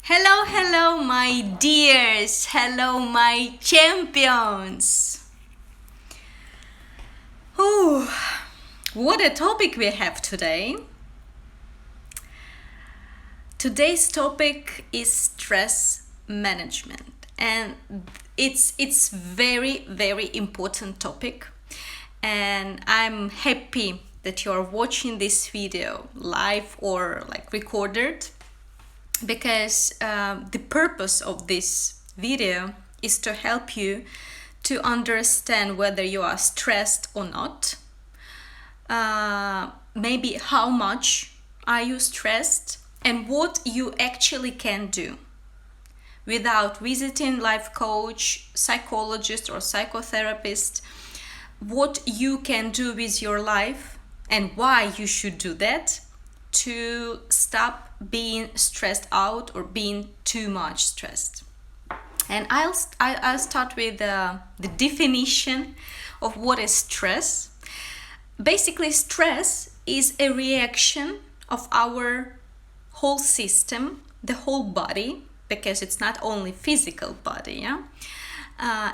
Hello, hello, my dears. Hello, my champions. Ooh, what a topic we have today. Today's topic is stress management, and it's very important topic. And I'm happy that you're watching this video live or like recorded, because the purpose of this video is to help you to understand whether you are stressed or not, maybe how much are you stressed, and what you actually can do without visiting life coach, psychologist or psychotherapist, what you can do with your life and why you should do that to stop being stressed out or being too much stressed. And I'll start with the definition of what is stress. Basically, stress is a reaction of our whole system, the whole body, because it's not only physical body.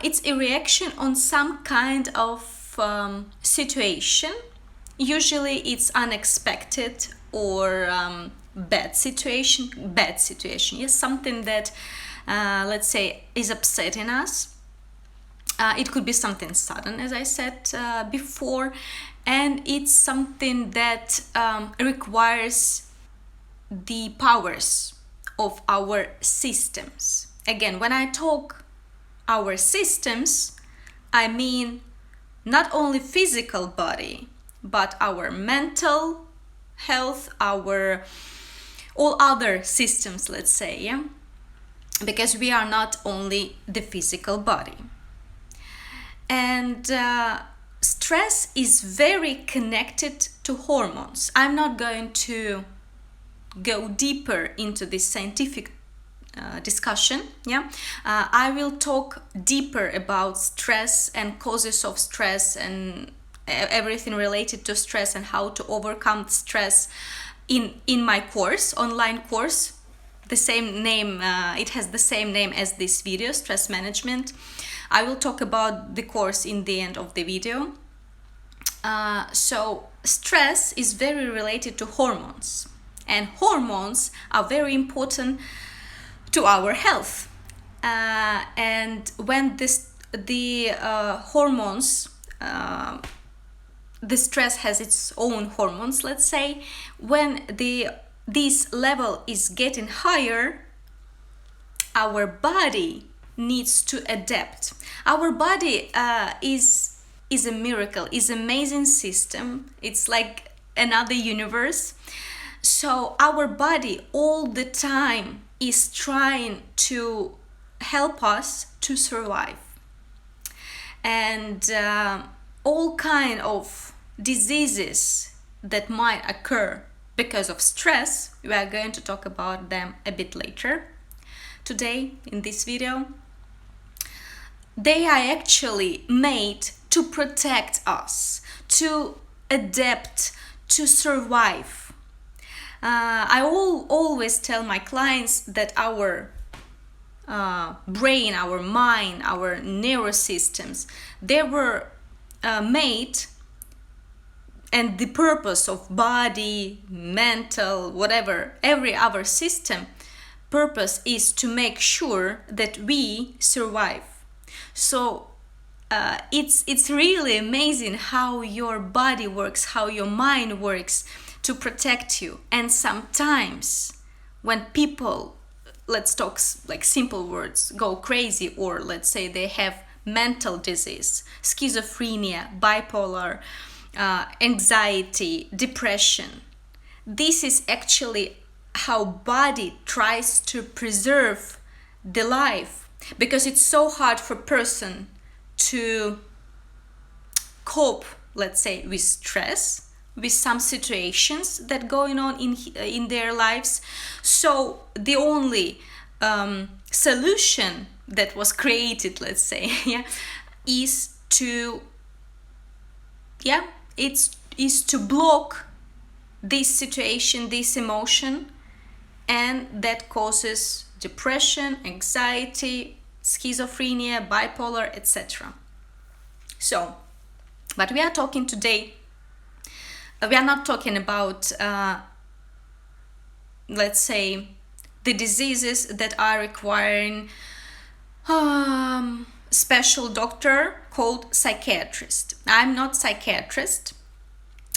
It's a reaction on some kind of situation. Usually it's unexpected or bad situation, yes, something that let's say is upsetting us. It could be something sudden, as I said before, and it's something that requires the powers of our systems. Again, when I talk our systems, I mean not only physical body, but our mental health, our all other systems, let's say, because we are not only the physical body. And stress is very connected to hormones. I'm not going to go deeper into this scientific discussion. I will talk deeper about stress and causes of stress and everything related to stress and how to overcome stress in my course, online course. The same name, it has the same name as this video, stress management. I will talk about the course in the end of the video. So stress is very related to hormones, and hormones are very important to our health. And when the hormones, the stress has its own hormones, let's say, when this level is getting higher, our body needs to adapt. Our body is a miracle, is an amazing system. It's like another universe. So our body all the time is trying to help us to survive. And all kind of diseases that might occur because of stress, we are going to talk about them a bit later today in this video. They are actually made to protect us, to adapt, to survive. I always tell my clients that our brain, our mind, our neurosystems, they were made, and the purpose of body, mental, whatever, every other system, purpose is to make sure that we survive. So it's really amazing how your body works, how your mind works to protect you. And sometimes when people, let's talk like simple words, go crazy, or let's say they have mental disease, schizophrenia, bipolar, anxiety, depression, this is actually how body tries to preserve the life, because it's so hard for person to cope, let's say, with stress, with some situations that going on in their lives. So the only solution that was created, let's say, is to block this situation, this emotion, and that causes depression, anxiety, schizophrenia, bipolar, etc. So, but we are talking today, we are not talking about, let's say, the diseases that are requiring special doctor called psychiatrist. I'm not psychiatrist.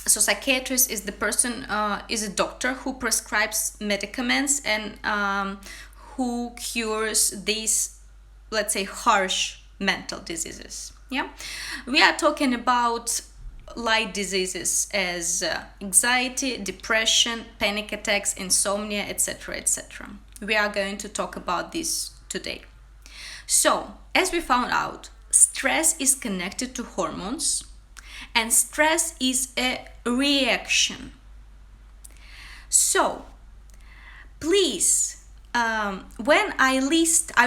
So psychiatrist is the person, is a doctor who prescribes medicaments and who cures these, let's say, harsh mental diseases. Yeah, we are talking about light diseases as anxiety, depression, panic attacks, insomnia, etc., etc. We are going to talk about this today. So, as we found out, stress is connected to hormones, and stress is a reaction. So, please, when I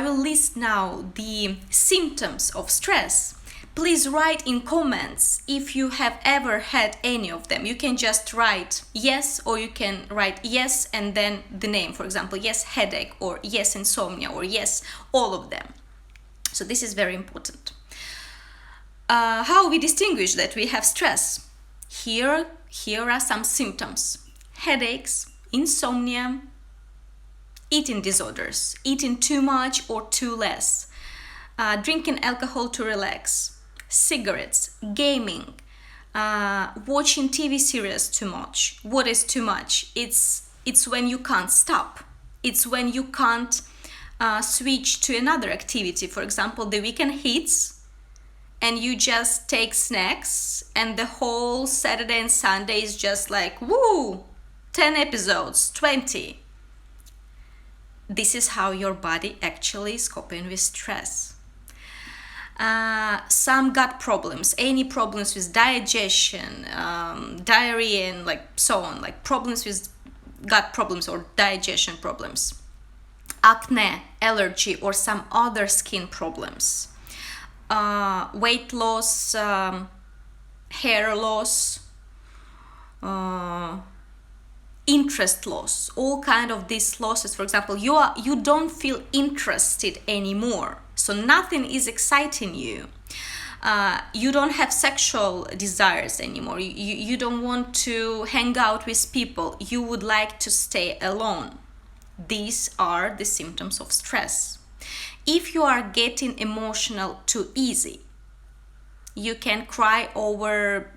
will list now the symptoms of stress. Please write in comments if you have ever had any of them. You can just write yes, or you can write yes and then the name. For example, yes, headache, or yes, insomnia, or yes, all of them. So this is very important. How we distinguish that we have stress? Here are some symptoms: headaches, insomnia, eating disorders, eating too much or too less, drinking alcohol to relax, cigarettes, gaming, watching TV series too much. What is too much? It's when you can't stop. It's when you can't switch to another activity. For example, the weekend hits and you just take snacks and the whole Saturday and Sunday is just like, woo, 10 episodes, 20. This is how your body actually is coping with stress. Some gut problems, any problems with digestion, diarrhea, and like so on, like problems with gut problems or digestion problems, acne, allergy, or some other skin problems, weight loss, hair loss, interest loss, all kind of these losses. For example, you don't feel interested anymore, so nothing is exciting you. You don't have sexual desires anymore. You don't want to hang out with people. You would like to stay alone. These are the symptoms of stress. If you are getting emotional too easy, you can cry over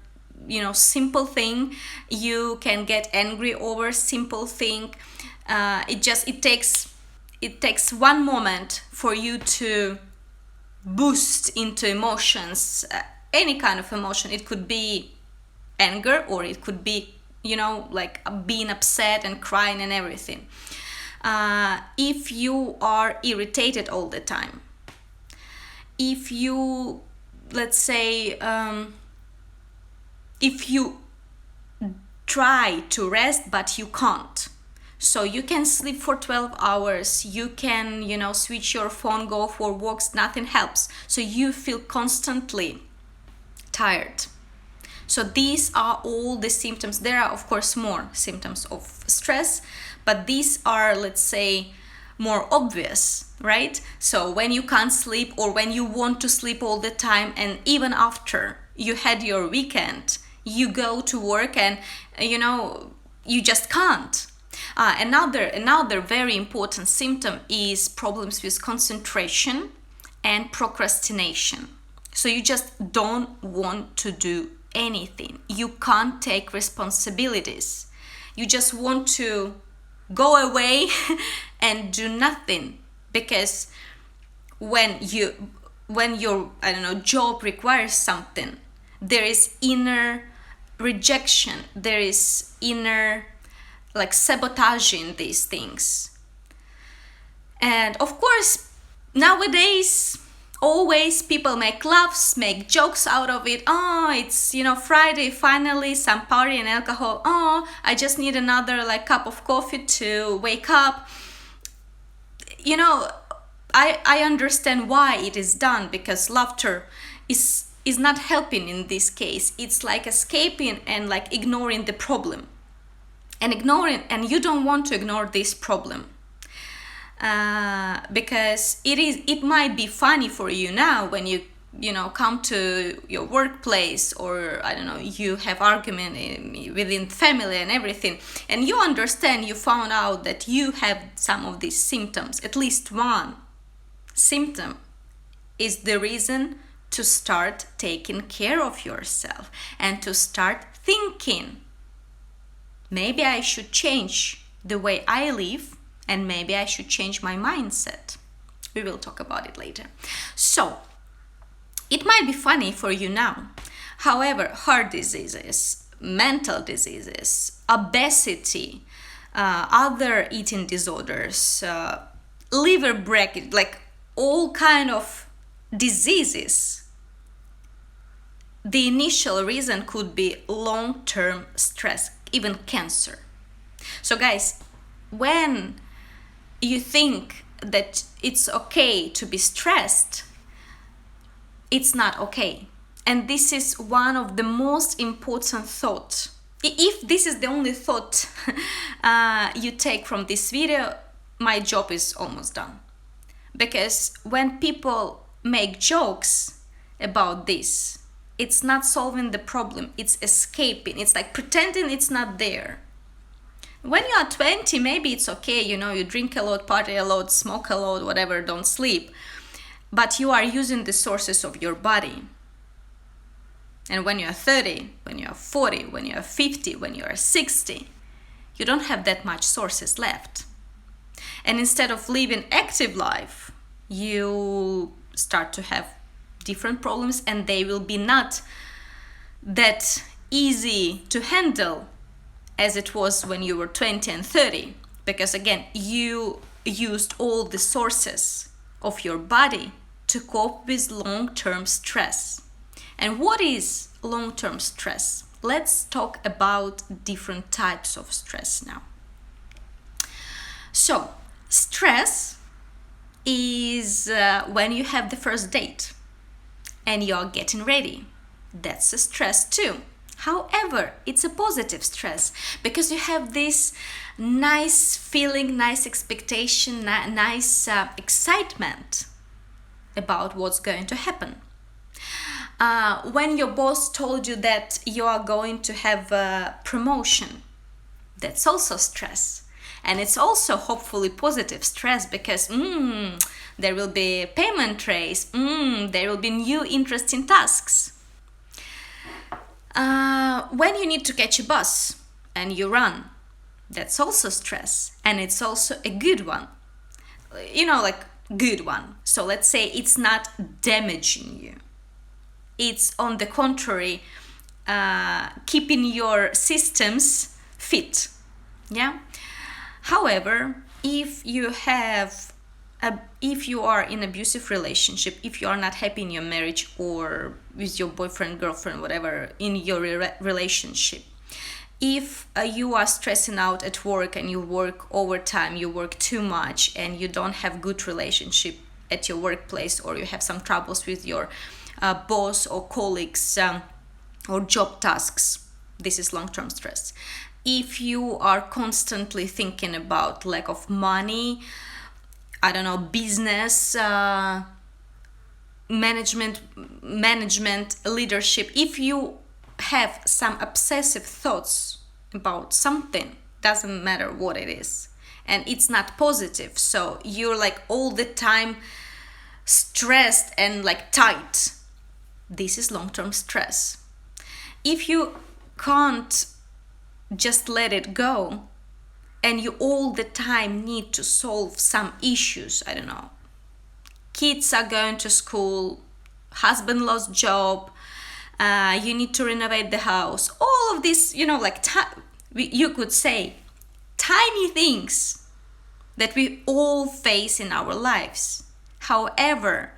simple thing. You can get angry over simple thing. It takes one moment for you to boost into emotions, any kind of emotion. It could be anger, or it could be like being upset and crying and everything. If you are irritated all the time, if you, let's say, if you try to rest but you can't, so you can sleep for 12 hours, you can switch your phone, go for walks, nothing helps, so you feel constantly tired. So these are all the symptoms. There are of course more symptoms of stress, but these are, let's say, more obvious, right? So when you can't sleep, or when you want to sleep all the time, and even after you had your weekend, you go to work and you just can't. Another very important symptom is problems with concentration and procrastination. So you just don't want to do anything. You can't take responsibilities. You just want to go away and do nothing, because when your job requires something, there is inner rejection, there is inner sabotaging these things. And of course, nowadays, always people make laughs, make jokes out of it. Oh, it's Friday, finally, some party and alcohol. Oh, I just need another cup of coffee to wake up. I understand why it is done, because laughter is not helping in this case. It's like escaping and ignoring the problem, and you don't want to ignore this problem. because it might be funny for you now when you come to your workplace, or I don't know, you have argument within family and everything, and you understand, you found out that you have some of these symptoms. At least one symptom is the reason to start taking care of yourself and to start thinking, maybe I should change the way I live, and maybe I should change my mindset. We will talk about it later. So it might be funny for you now. However, heart diseases, mental diseases, obesity, other eating disorders, liver breakage, like all kind of diseases, the initial reason could be long-term stress, even cancer. So guys, when you think that it's okay to be stressed, it's not okay. And this is one of the most important thoughts. If this is the only thought you take from this video, my job is almost done. Because when people make jokes about this, it's not solving the problem, it's escaping. It's like pretending it's not there. When you are 20, maybe it's okay, you drink a lot, party a lot, smoke a lot, whatever, don't sleep. But you are using the sources of your body. And when you are 30, when you are 40, when you are 50, when you are 60, you don't have that much sources left. And instead of living active life, you start to have different problems, and they will be not that easy to handle as it was when you were 20 and 30. Because again, you used all the sources of your body to cope with long-term stress. And what is long-term stress? Let's talk about different types of stress now. So, stress is when you have the first date and you're getting ready. That's a stress too. However, it's a positive stress because you have this nice feeling, nice expectation, nice excitement about what's going to happen. When your boss told you that you are going to have a promotion, that's also stress. And it's also hopefully positive stress because there will be payment raise, there will be new interesting tasks. When you need to catch a bus and you run, that's also stress, and it's also a good one. Good one. So let's say it's not damaging you. It's on the contrary, keeping your systems fit. Yeah. However, if you are in an abusive relationship, if you are not happy in your marriage or with your boyfriend, girlfriend, whatever, in your relationship, if you are stressing out at work and you work overtime, you work too much, and you don't have good relationship at your workplace, or you have some troubles with your boss or colleagues or job tasks, this is long-term stress. If you are constantly thinking about lack of money, business, management, leadership, if you have some obsessive thoughts about something, doesn't matter what it is, and it's not positive, so you're like all the time stressed and like tight, this is long-term stress. If you can't just let it go and you all the time need to solve some issues, kids are going to school, husband lost job, you need to renovate the house, all of this, you could say tiny things that we all face in our lives. However,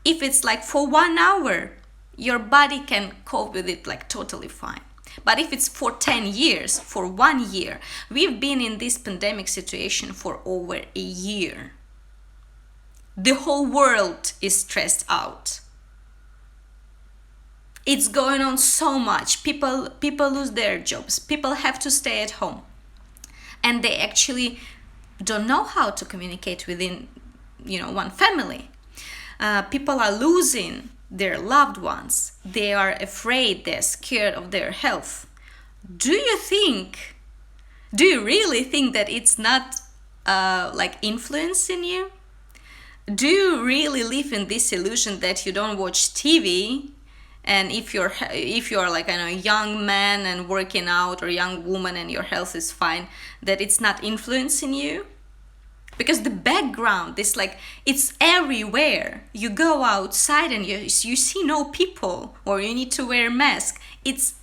if it's like for 1 hour, your body can cope with it like totally fine. But if it's for 10 years, for 1 year, we've been in this pandemic situation for over a year. The whole world is stressed out. It's going on so much. People lose their jobs. People have to stay at home. And they actually don't know how to communicate within, one family. People are losing their loved ones. They are afraid, they're scared of their health. Do you really think that it's not influencing you? Do you really live in this illusion that you don't watch TV, and if you're like a young man and working out, or young woman and your health is fine, that it's not influencing you? Because the background is it's everywhere. You go outside and you see no people, or you need to wear a mask. It's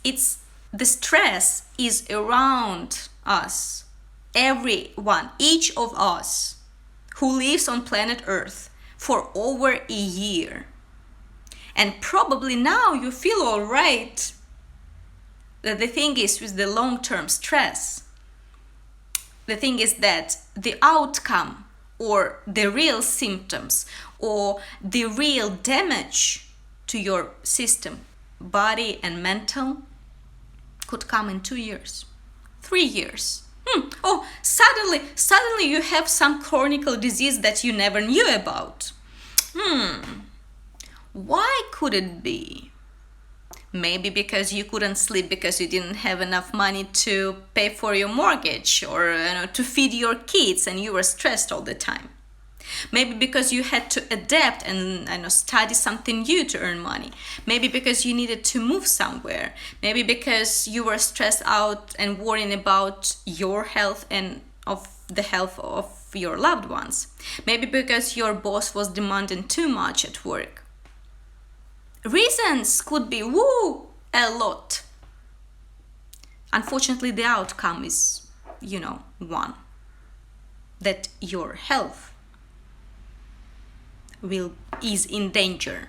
the stress is around us. Everyone, each of us who lives on planet Earth for over a year. And probably now you feel all right. The thing is with the long-term stress, the thing is that the outcome, or the real symptoms, or the real damage to your system, body and mental, could come in 2 years, 3 years. Oh, suddenly you have some chronic disease that you never knew about. Why could it be? Maybe because you couldn't sleep because you didn't have enough money to pay for your mortgage, or to feed your kids, and you were stressed all the time. Maybe because you had to adapt and study something new to earn money. Maybe because you needed to move somewhere. Maybe because you were stressed out and worrying about your health and of the health of your loved ones. Maybe because your boss was demanding too much at work. Reasons could be a lot. Unfortunately, the outcome is, one. That your health is in danger.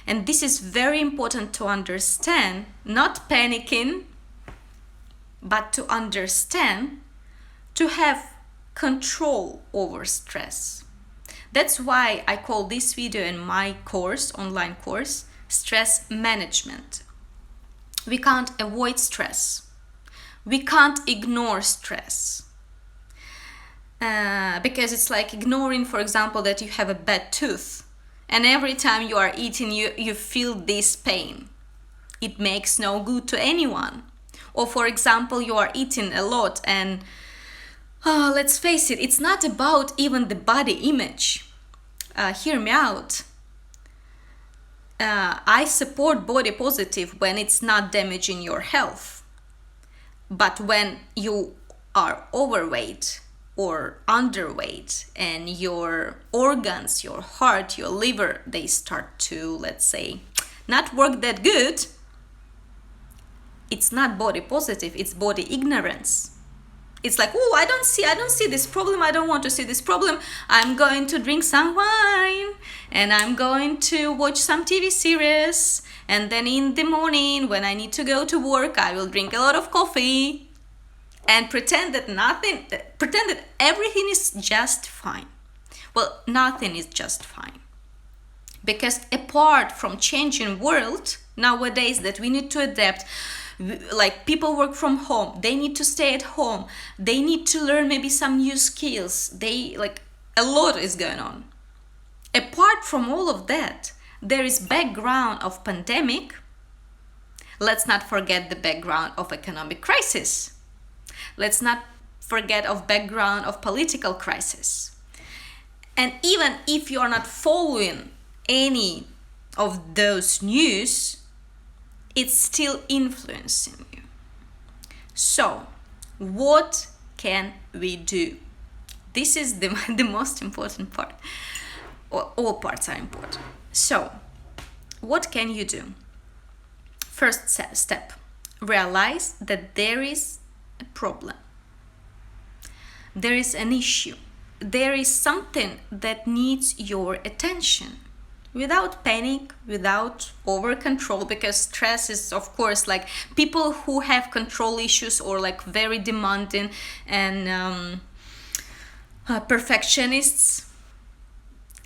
And this is very important to understand, not panicking, but to understand, to have control over stress. That's why I call this video in my online course, stress management. We can't avoid stress. We can't ignore stress. Because it's like ignoring, for example, that you have a bad tooth, and every time you are eating, you feel this pain. It makes no good to anyone. Or for example, you are eating a lot, and let's face it, it's not about even the body image. Hear me out. I support body positive when it's not damaging your health. But when you are overweight or underweight, and your organs, your heart, your liver, they start to, let's say, not work that good, it's not body positive, it's body ignorance. It's like, I don't see this problem, I don't want to see this problem. I'm going to drink some wine, and I'm going to watch some TV series, and then in the morning when I need to go to work, I will drink a lot of coffee and pretend that everything is just fine. Well, nothing is just fine. Because apart from changing world nowadays that we need to adapt, like people work from home, they need to stay at home, they need to learn maybe some new skills, a lot is going on. Apart from all of that, there is background of pandemic. Let's not forget the background of economic crisis. Let's not forget of background of political crisis. And even if you are not following any of those news, it's still influencing you. So, what can we do? This is the most important part. All parts are important. So, what can you do? First step, realize that there is a problem. There is an issue. There is something that needs your attention. Without panic, without over control, because stress is, of course, like people who have control issues or like very demanding and perfectionists.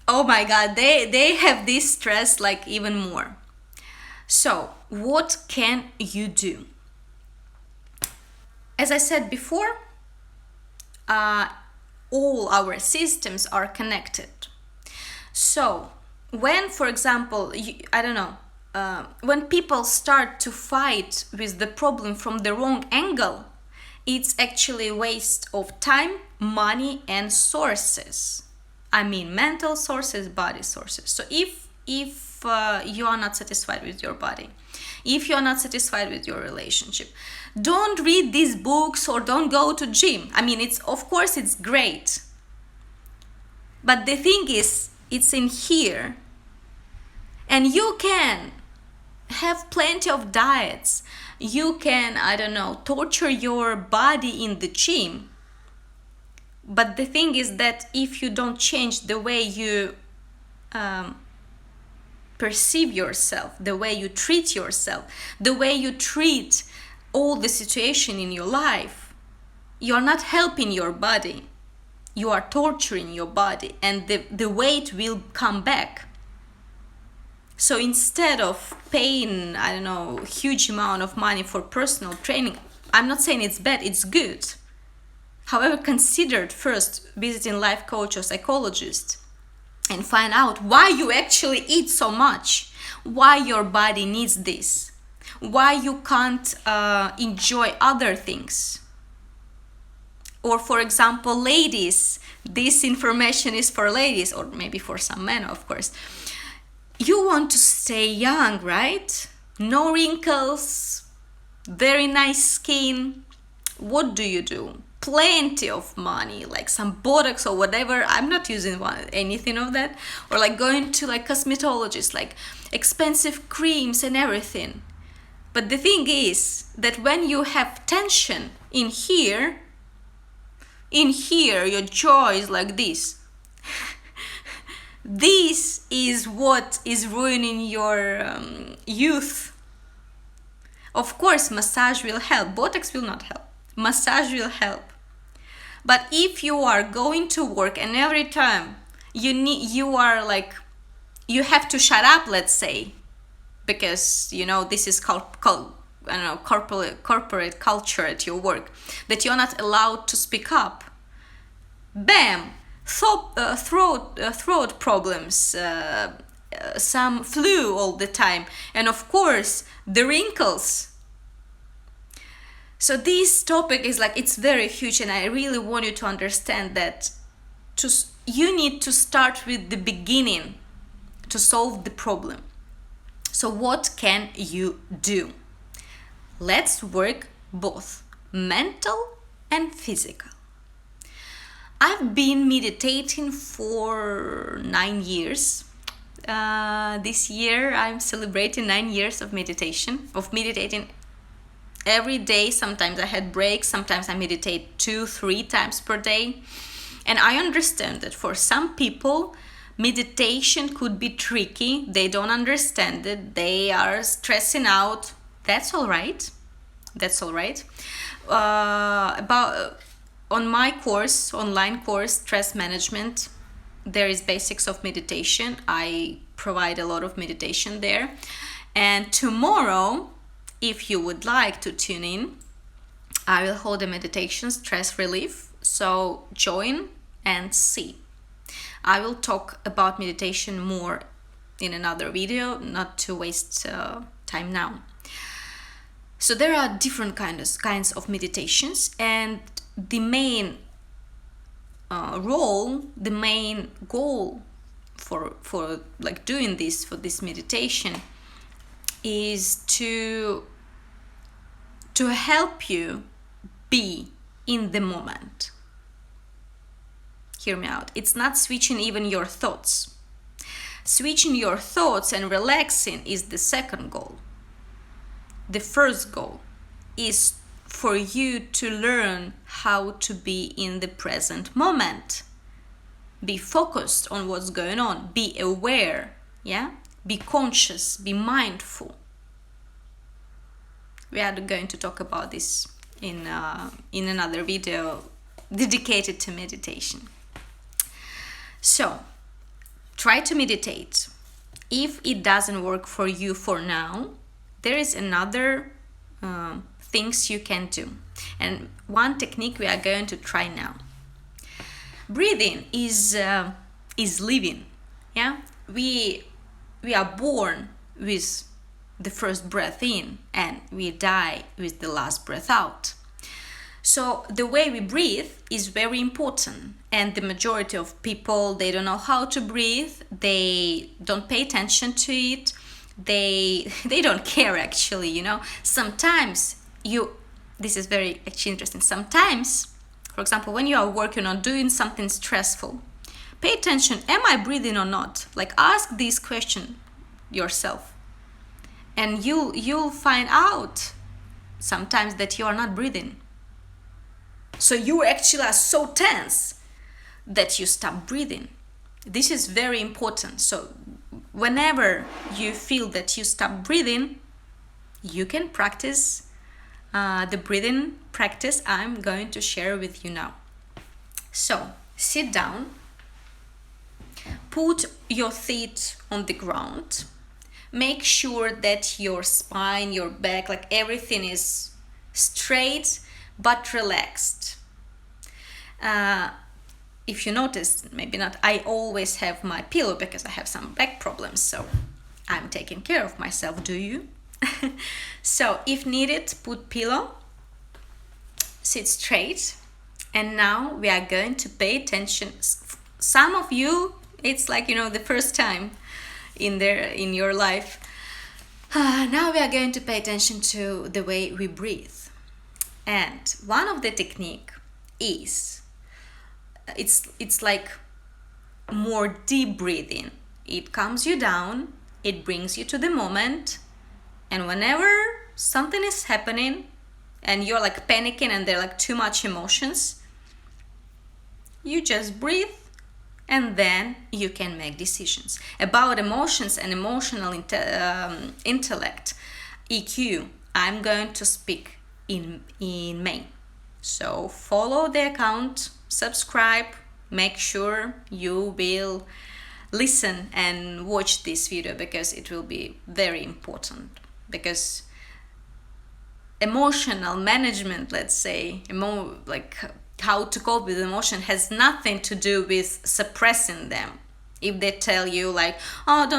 Oh my God, they have this stress like even more. So, what can you do? As I said before, all our systems are connected. So when, for example, when people start to fight with the problem from the wrong angle, it's actually a waste of time, money, and sources. I mean, mental sources, body sources. So if you are not satisfied with your body, if you are not satisfied with your relationship, don't read these books or don't go to gym. I mean, of course it's great, but the thing is, it's in here. And you can have plenty of diets. You can, torture your body in the gym. But the thing is that if you don't change the way you perceive yourself, the way you treat yourself, the way you treat all the situation in your life, you are not helping your body. You are torturing your body, and the weight will come back. So instead of paying, huge amount of money for personal training, I'm not saying it's bad, it's good. However, consider first visiting life coach or psychologist and find out why you actually eat so much, why your body needs this, why you can't enjoy other things. Or for example, ladies, this information is for ladies, or maybe for some men, of course. You want to stay young, right? No wrinkles, very nice skin. What do? Plenty of money, like some Botox or whatever. I'm not using anything of that. Or like going to like cosmetologists, like expensive creams and everything. But the thing is that when you have tension in here, your jaw is like this. This is what is ruining your youth. Of course, massage will help. Botox will not help. Massage will help. But if you are going to work and every time you have to shut up, let's say, because this is corporate culture at your work, that you're not allowed to speak up. Bam! Throat problems, some flu all the time, and of course the wrinkles. So this topic is it's very huge, and I really want you to understand that you need to start with the beginning to solve the problem. So what can you do? Let's work both mental and physical. I've been meditating for 9 years. This year I'm celebrating 9 years of meditating every day. Sometimes I had breaks, sometimes I meditate 2-3 times per day. And I understand that for some people, meditation could be tricky. They don't understand it. They are stressing out. That's all right. On my online course, Stress Management, there is basics of meditation. I provide a lot of meditation there. And tomorrow, if you would like to tune in, I will hold a meditation stress relief. So join and see. I will talk about meditation more in another video, not to waste time now. So there are different kinds of meditations, and the main the main goal for doing this, for this meditation, is to help you be in the moment. Hear me out. It's not switching even your thoughts. Switching your thoughts and relaxing is the second goal. The first goal is for you to learn how to be in the present moment. Be focused on what's going on. Be aware, yeah? Be conscious, be mindful. We are going to talk about this in another video dedicated to meditation. So, try to meditate. If it doesn't work for you for now, there is another things you can do. And one technique we are going to try now. Breathing is living. Yeah, we are born with the first breath in, and we die with the last breath out. So the way we breathe is very important, and the majority of people, they don't know how to breathe, they don't pay attention to it, they don't care actually, you know. Sometimes this is very actually interesting. Sometimes, for example, when you are working on doing something stressful, pay attention, am I breathing or not? Like, ask this question yourself, and you'll find out sometimes that you are not breathing. So you actually are so tense that you stop breathing. This is very important. So whenever you feel that you stop breathing, you can practice the breathing practice I'm going to share with you now. So sit down, put your feet on the ground, make sure that your spine, your back, like everything is straight but relaxed. If you notice, maybe not, I always have my pillow because I have some back problems, so I'm taking care of myself. Do you? So if needed, put pillow, sit straight, and now we are going to pay attention. Some of you, it's like, you know, the first time in your life. Now we are going to pay attention to the way we breathe. And one of the technique is, it's like more deep breathing. It calms you down, it brings you to the moment, and whenever something is happening and you're like panicking and there are like too much emotions, you just breathe, and then you can make decisions. About emotions and emotional intellect, EQ, I'm going to speak in May. So follow the account, subscribe, make sure you will listen and watch this video because it will be very important. Because emotional management, let's say, like how to cope with emotion, has nothing to do with suppressing them. If they tell you like, oh,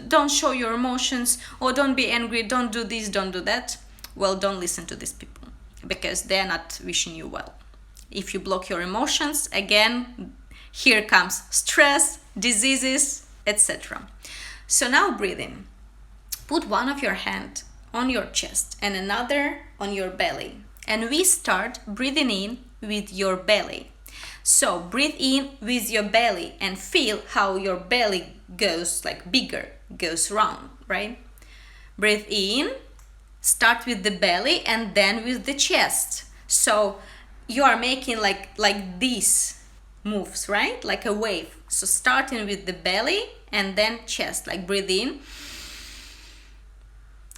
don't show your emotions, or don't be angry, don't do this, don't do that, well, don't listen to these people because they're not wishing you well. If you block your emotions, again, here comes stress, diseases, etc. So now breathing. Put one of your hand on your chest and another on your belly. And we start breathing in with your belly. So breathe in with your belly and feel how your belly goes like bigger, goes round, right? Breathe in, start with the belly and then with the chest. So you are making like these moves, right? Like a wave. So starting with the belly and then chest, like breathe in.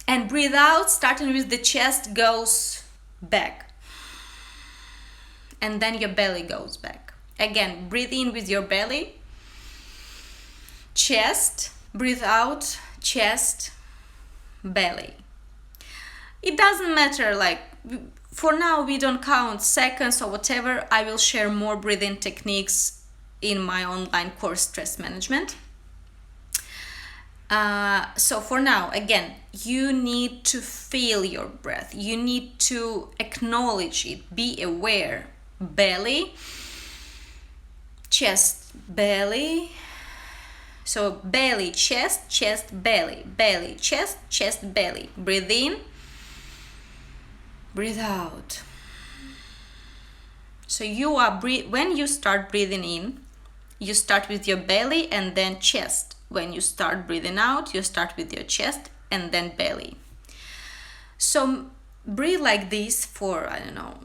And breathe out, starting with the chest goes back. And then your belly goes back. Again, breathe in with your belly, chest, breathe out, chest, belly. It doesn't matter, like, for now we don't count seconds or whatever. I will share more breathing techniques in my online course, Stress Management. So for now, again, you need to feel your breath. You need to acknowledge it. Be aware. Belly, chest, belly. So belly, chest, chest, belly. Belly, chest, chest, belly. Breathe in. Breathe out. So when you start breathing in, you start with your belly and then chest. When you start breathing out, you start with your chest and then belly. So breathe like this for,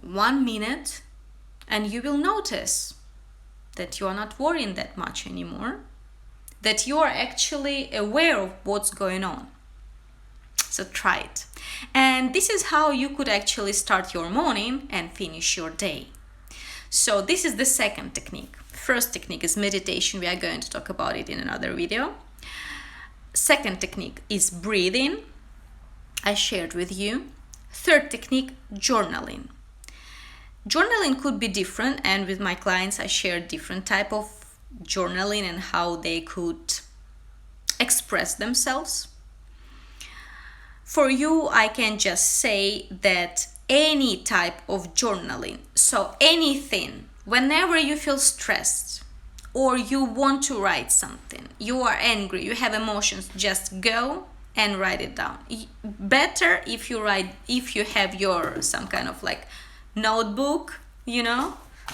1 minute, and you will notice that you are not worrying that much anymore, that you are actually aware of what's going on. So try it. And this is how you could actually start your morning and finish your day. So this is the second technique. First technique is meditation. We are going to talk about it in another video. Second technique is breathing. I shared with you. Third technique, journaling. Journaling could be different, and with my clients I share different type of journaling and how they could express themselves. For you, I can just say that any type of journaling, so anything, whenever you feel stressed or you want to write something, you are angry, you have emotions, just go and write it down. Better if you have your some kind of like notebook,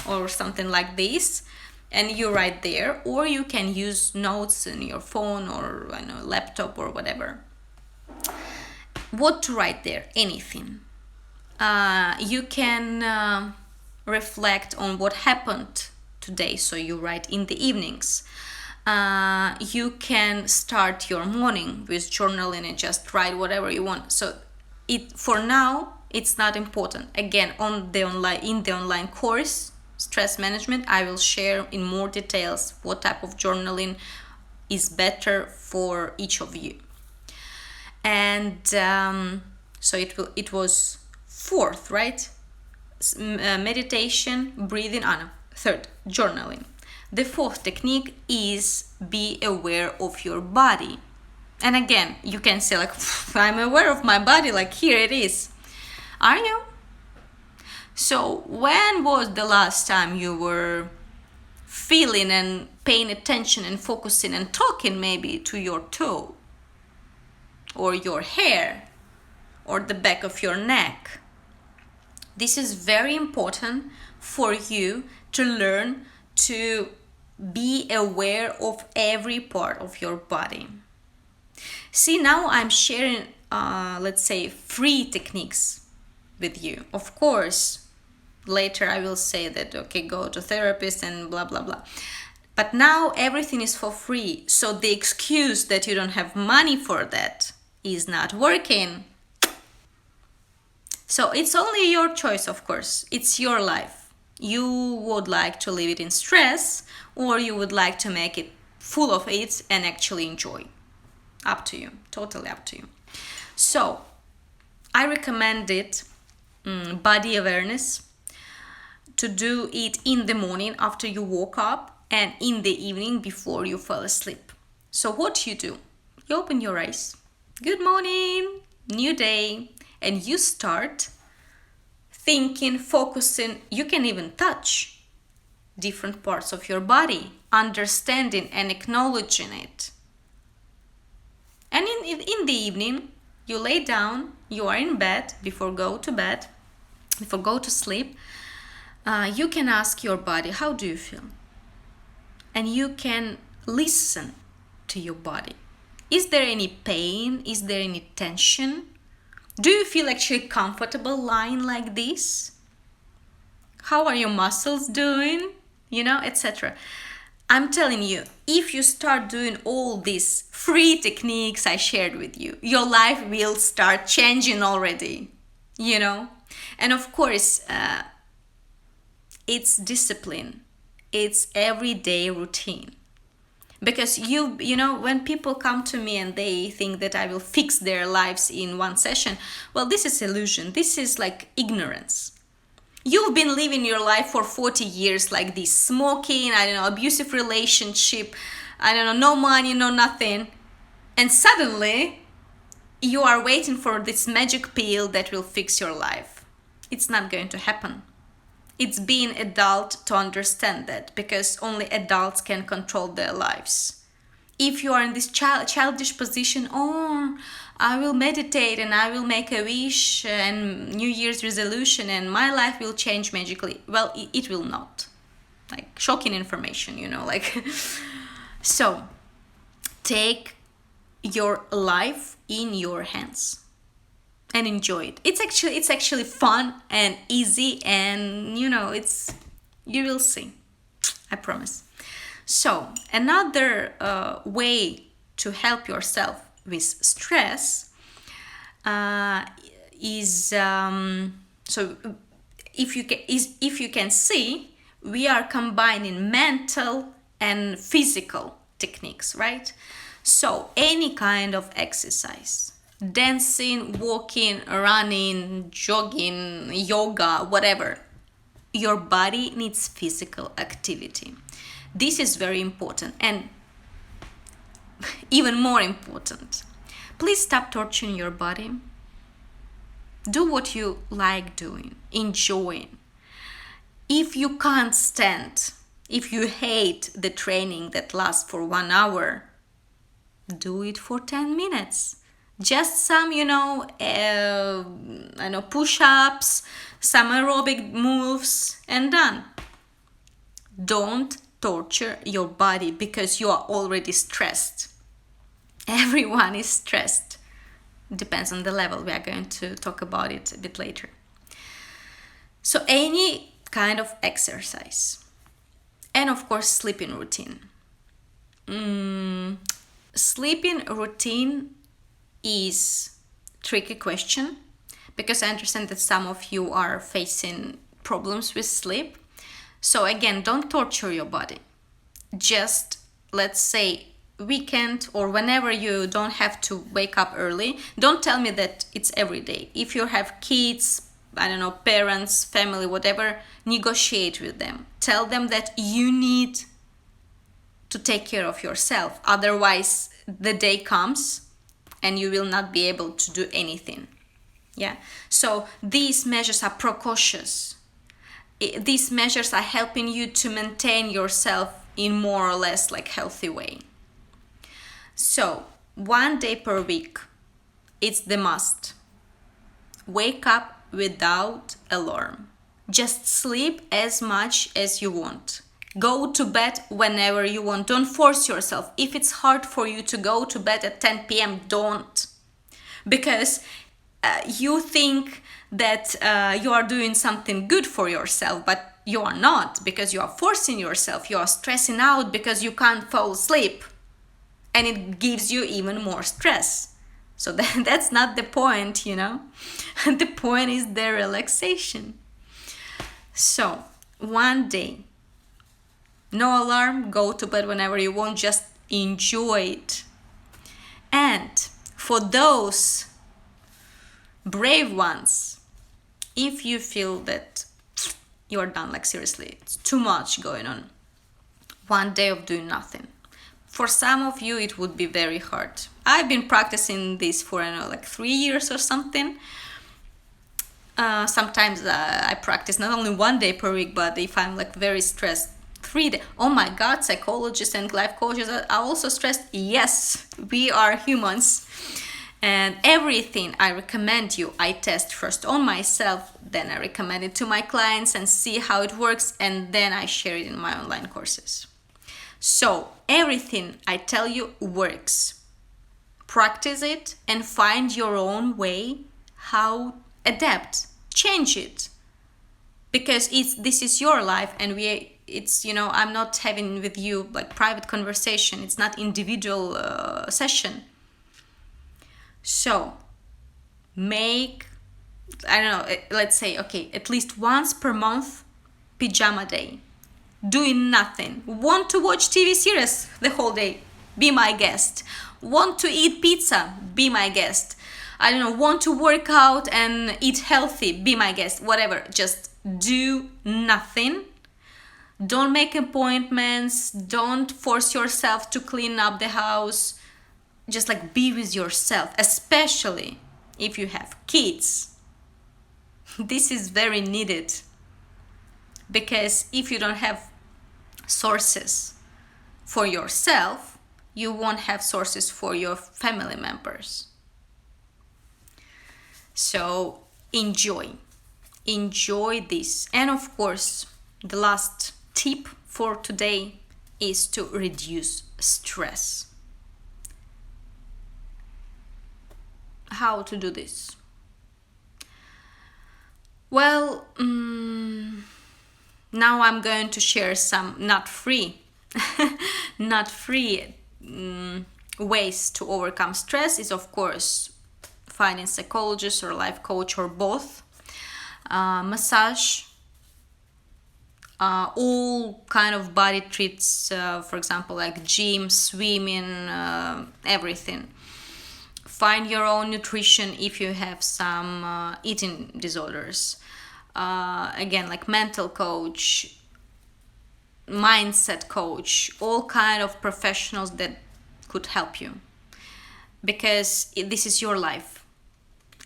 or something like this, and you write there, or you can use notes in your phone or laptop or whatever. What to write there? Anything. You can reflect on what happened today, so you write in the evenings. You can start your morning with journaling and just write whatever you want. So for now it's not important. Again, in the online course Stress Management, I will share in more details what type of journaling is better for each of you. And so it was fourth, right? Meditation, breathing. Third, journaling. The fourth technique is be aware of your body. And again, you can say like, I'm aware of my body, like here it is. Are you? So when was the last time you were feeling and paying attention and focusing and talking maybe to your toe or your hair or the back of your neck? This is very important for you to learn to be aware of every part of your body. See, now I'm sharing, let's say, 3 techniques with you. Of course, later I will say that, okay, go to therapist and blah, blah, blah. But now everything is for free. So the excuse that you don't have money for that is not working. So it's only your choice, of course. It's your life. You would like to live it in stress, or you would like to make it full of it and actually enjoy. Up to you. Totally up to you. So I recommend it, body awareness, to do it in the morning after you woke up and in the evening before you fall asleep. So what you do? You open your eyes. Good morning, new day. And you start thinking, focusing. You can even touch different parts of your body, understanding and acknowledging it. And in the evening, you lay down, you are in bed, before go to sleep, you can ask your body, how do you feel? And you can listen to your body. Is there any pain? Is there any tension? Do you feel actually comfortable lying like this? How are your muscles doing? Etc. I'm telling you, if you start doing all these 3 techniques I shared with you, your life will start changing already, And of course, it's discipline. It's everyday routine. Because when people come to me and they think that I will fix their lives in one session, well, this is illusion. This is like ignorance. You've been living your life for 40 years like this, smoking, abusive relationship, no money, no nothing. And suddenly you are waiting for this magic pill that will fix your life. It's not going to happen. It's being adult to understand that, because only adults can control their lives. If you are in this childish position, I will meditate and I will make a wish and New Year's resolution and my life will change magically. Well, it will not. Like, shocking information, So, take your life in your hands and enjoy it. It's actually fun and easy, and you will see. I promise. So another way to help yourself with stress is so if you can see, we are combining mental and physical techniques, right? So any kind of exercise, dancing, walking, running, jogging, yoga, whatever, your body needs physical activity. This is very important, and even more important, please stop torturing your body. Do what you like doing, enjoying. If you can't stand, if you hate the training that lasts for 1 hour, do it for 10 minutes. Just some, push-ups, some aerobic moves, and done. Don't torture your body because you are already stressed. Everyone is stressed. Depends on the level. We are going to talk about it a bit later. So any kind of exercise. And of course, sleeping routine. Sleeping routine is a tricky question because I understand that some of you are facing problems with sleep. So again, don't torture your body. Just, let's say, weekend or whenever you don't have to wake up early, don't tell me that it's every day. If you have kids, parents, family, whatever, negotiate with them. Tell them that you need to take care of yourself. Otherwise, the day comes and you will not be able to do anything. Yeah. So these measures are precautious. These measures are helping you to maintain yourself in more or less like healthy way. So 1 day per week, it's the must. Wake up without alarm. Just sleep as much as you want. Go to bed whenever you want. Don't force yourself. If it's hard for you to go to bed at 10 p.m., don't. Because you think that you are doing something good for yourself, but you are not, because you are forcing yourself. You are stressing out because you can't fall asleep. And it gives you even more stress. So that's not the point, The point is the relaxation. So 1 day, no alarm, go to bed whenever you want, just enjoy it. And for those brave ones, if you feel that you're done, like seriously, it's too much going on, 1 day of doing nothing. For some of you, it would be very hard. I've been practicing this for, 3 years or something. Sometimes I practice not only 1 day per week, but if I'm very stressed, 3 days. Oh my God, psychologists and life coaches are also stressed. Yes, we are humans. And everything I recommend you, I test first on myself, then I recommend it to my clients and see how it works, and then I share it in my online courses. So everything I tell you works. Practice it and find your own way how adapt, change it. Because this is your life, and I'm not having with you private conversation. It's not individual session. So make, let's say, at least once per month, pajama day. Doing nothing. Want to watch TV series the whole day? Be my guest. Want to eat pizza? Be my guest. Want to work out and eat healthy? Be my guest. Whatever. Just do nothing. Don't make appointments. Don't force yourself to clean up the house. Just be with yourself, especially if you have kids. This is very needed. Because if you don't have sources for yourself, you won't have sources for your family members. So enjoy this. And of course, the last tip for today is to reduce stress. How to do this? Well, now I'm going to share some not free ways to overcome stress. Is of course finding psychologist or life coach or both. Massage, all kind of body treats, for example, gym, swimming, everything. Find your own nutrition if you have some eating disorders. again, like mental coach, mindset coach, all kind of professionals that could help you, because this is your life.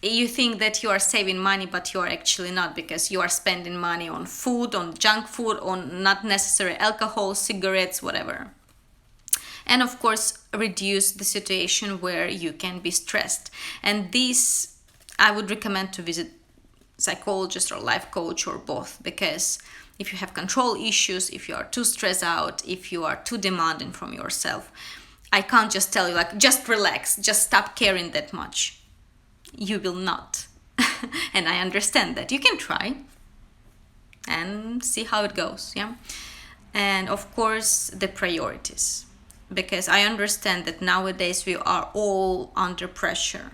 You think that you are saving money, but you are actually not, because you are spending money on food, on junk food, on not necessary alcohol, cigarettes, whatever. And of course, reduce the situation where you can be stressed. And this, I would recommend to visit psychologist or life coach or both, because if you have control issues, if you are too stressed out, if you are too demanding from yourself, I can't just tell you like, just relax, just stop caring that much. You will not. And I understand that. You can try and see how it goes, yeah? And of course, the priorities, because I understand that nowadays we are all under pressure,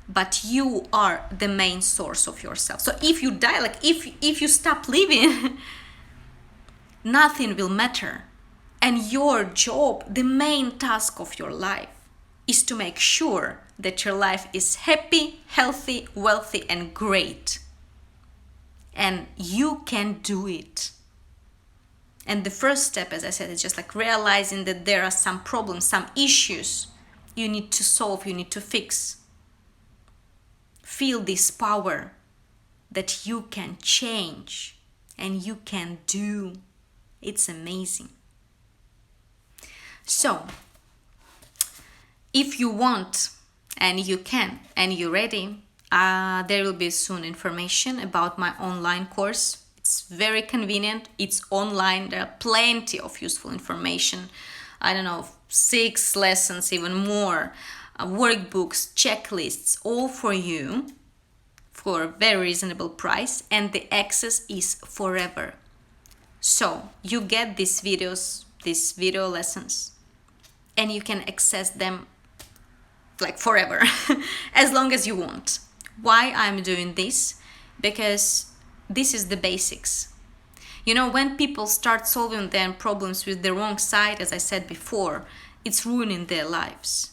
but you are the main source of yourself. So if you die, like if you stop living, nothing will matter. And your job, the main task of your life, is to make sure that your life is happy, healthy, wealthy, and great. And you can do it. And the first step, as I said, is just like realizing that there are some problems, some issues you need to solve, you need to fix. Feel this power that you can change and you can do. It's amazing. So, if you want, and you can, and you're ready, there will be soon information about my online course. It's very convenient. It's online. There are plenty of useful information. I don't know, 6 lessons, even more, workbooks, checklists, all for you for a very reasonable price, and the access is forever. So you get these videos, these video lessons, and you can access them like forever, as long as you want. Why I'm doing this? Because this is the basics. You know, when people start solving their problems with the wrong side, as I said before, it's ruining their lives.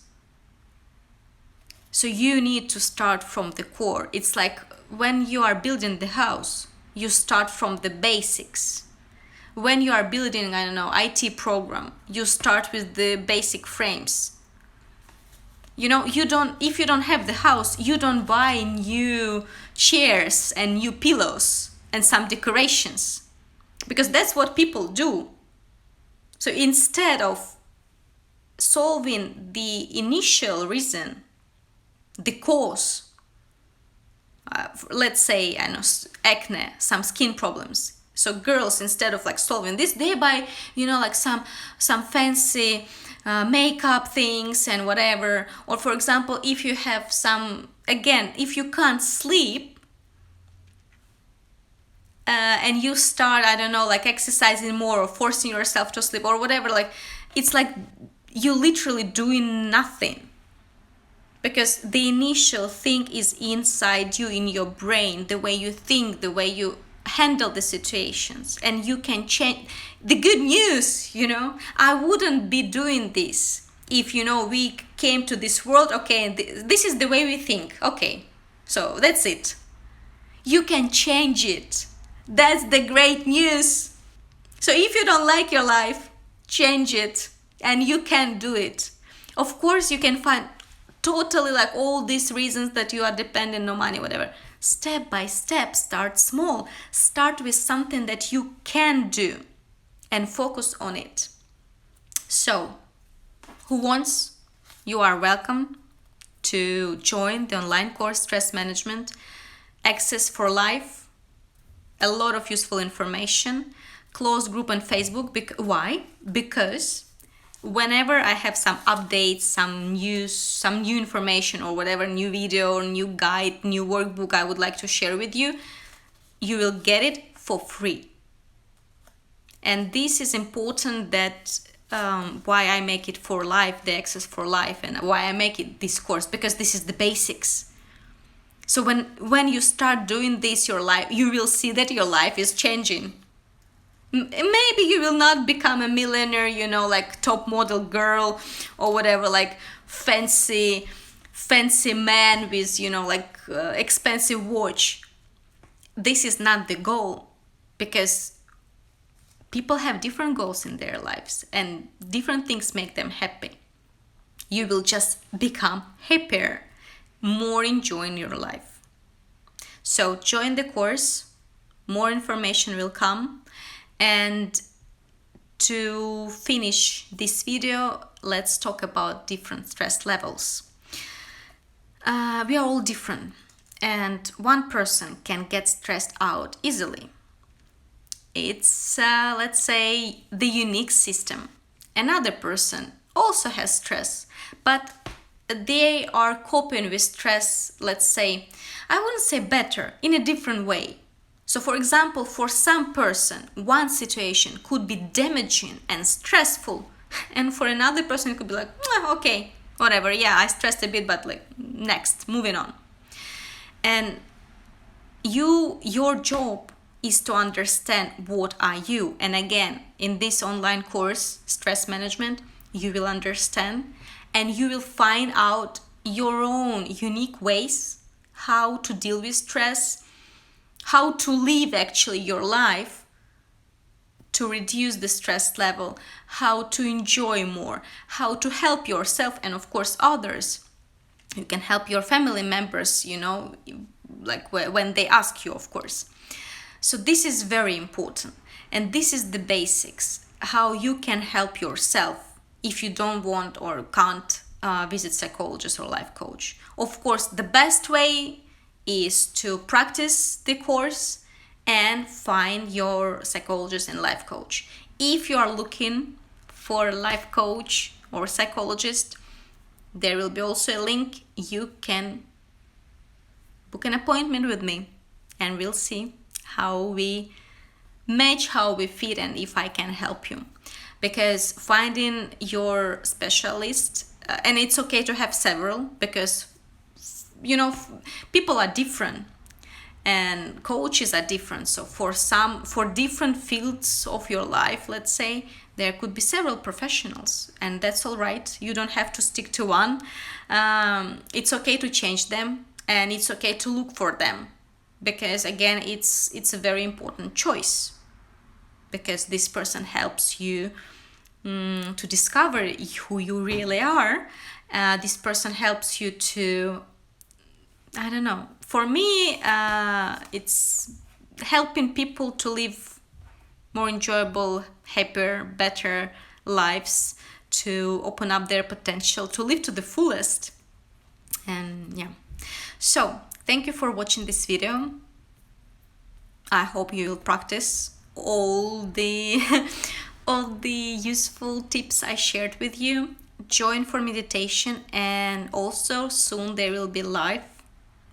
So you need to start from the core. It's like when you are building the house, you start from the basics. When you are building, I don't know, IT program, you start with the basic frames. You know, if you don't have the house, you don't buy new chairs and new pillows and some decorations, because that's what people do. So instead of solving the initial reason, the cause, let's say, I know, acne, some skin problems. So girls, instead of like solving this, they buy, you know, like some fancy makeup things and whatever. Or for example, if you have if you can't sleep and you start, I don't know, like exercising more or forcing yourself to sleep or whatever, like it's like you literally doing nothing, because the initial thing is inside you, in your brain, the way you think, the way you handle the situations, and you can change. The good news, you know, I wouldn't be doing this if, you know, we came to this world, okay, this is the way we think, okay, so that's it. You can change it. That's the great news. So if you don't like your life, change it, and you can do it. Of course, you can find totally like all these reasons that you are dependent on money, whatever. Step by step, start small. Start with something that you can do and focus on it. So, who wants? You are welcome to join the online course Stress Management, Access for Life, a lot of useful information, closed group on Facebook. Why? Because whenever I have some updates, some news, some new information or whatever, new video or new guide, new workbook I would like to share with you, you will get it for free. And this is important, that why I make it for life, the access for life, and why I make it this course, because this is the basics. So when you start doing this, your life, you will see that your life is changing. Maybe you will not become a millionaire, you know, like top model girl or whatever, like fancy man with, you know, like expensive watch. this is not the goal, because people have different goals in their lives and different things make them happy. You will just become happier, more enjoying your life. So join the course, more information will come. And to finish this video, let's talk about different stress levels. We are all different, and one person can get stressed out easily. It's, let's say, the unique system. Another person also has stress, but they are coping with stress, let's say, I wouldn't say better, in a different way. So for example, for some person, one situation could be damaging and stressful, and for another person it could be like, okay, whatever, yeah, I stressed a bit, but like, next, moving on. And your job is to understand what are you. And again, in this online course, Stress Management, you will understand and you will find out your own unique ways how to deal with stress, how to live actually your life to reduce the stress level, how to enjoy more, how to help yourself and of course others. You can help your family members, like when they ask you, of course. So this is very important, and this is the basics, how you can help yourself if you don't want or can't visit psychologist or life coach. Of course, the best way is to practice the course and find your psychologist and life coach. If you are looking for a life coach or psychologist, there will be also a link. You can book an appointment with me and we'll see how we match, how we fit, and if I can help you. Because finding your specialist, and it's okay to have several, because people are different and coaches are different. So for different fields of your life, let's say, there could be several professionals, and that's all right. You don't have to stick to one. It's okay to change them, and it's okay to look for them, because again, it's a very important choice, because this person helps you to discover who you really are. This person helps you to, I don't know, for me, it's helping people to live more enjoyable, happier, better lives, to open up their potential, to live to the fullest. And yeah, so thank you for watching this video. I hope you will practice all the useful tips I shared with you. Join for meditation, and also soon there will be live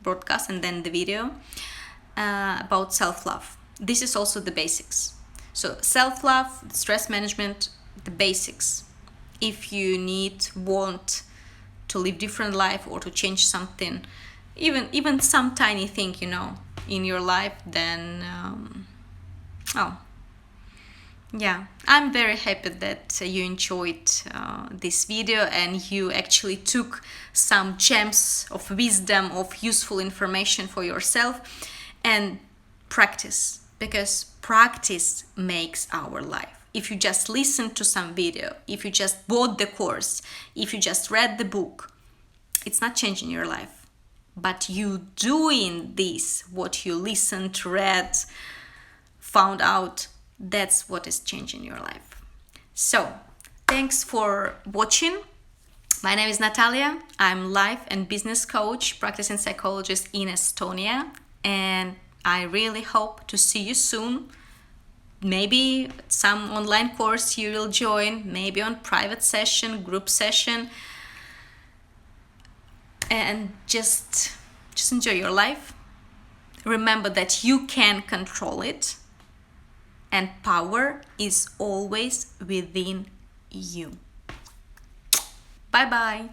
broadcast and then the video about self-love. This is also the basics. So self-love, stress management, the basics. If you want to live different life or to change something, even some tiny thing, in your life, then yeah, I'm very happy that you enjoyed this video and you actually took some gems of wisdom, of useful information for yourself, and practice, because practice makes our life. If you just listen to some video, if you just bought the course, if you just read the book, it's not changing your life. But you doing this, what you listened, read, found out, that's what is changing your life. So thanks for watching. My name is Natalia. I'm life and business coach, practicing psychologist in Estonia, and I really hope to see you soon. Maybe some online course you will join, maybe on private session, group session, and just enjoy your life. Remember that you can control it, and power is always within you. Bye bye.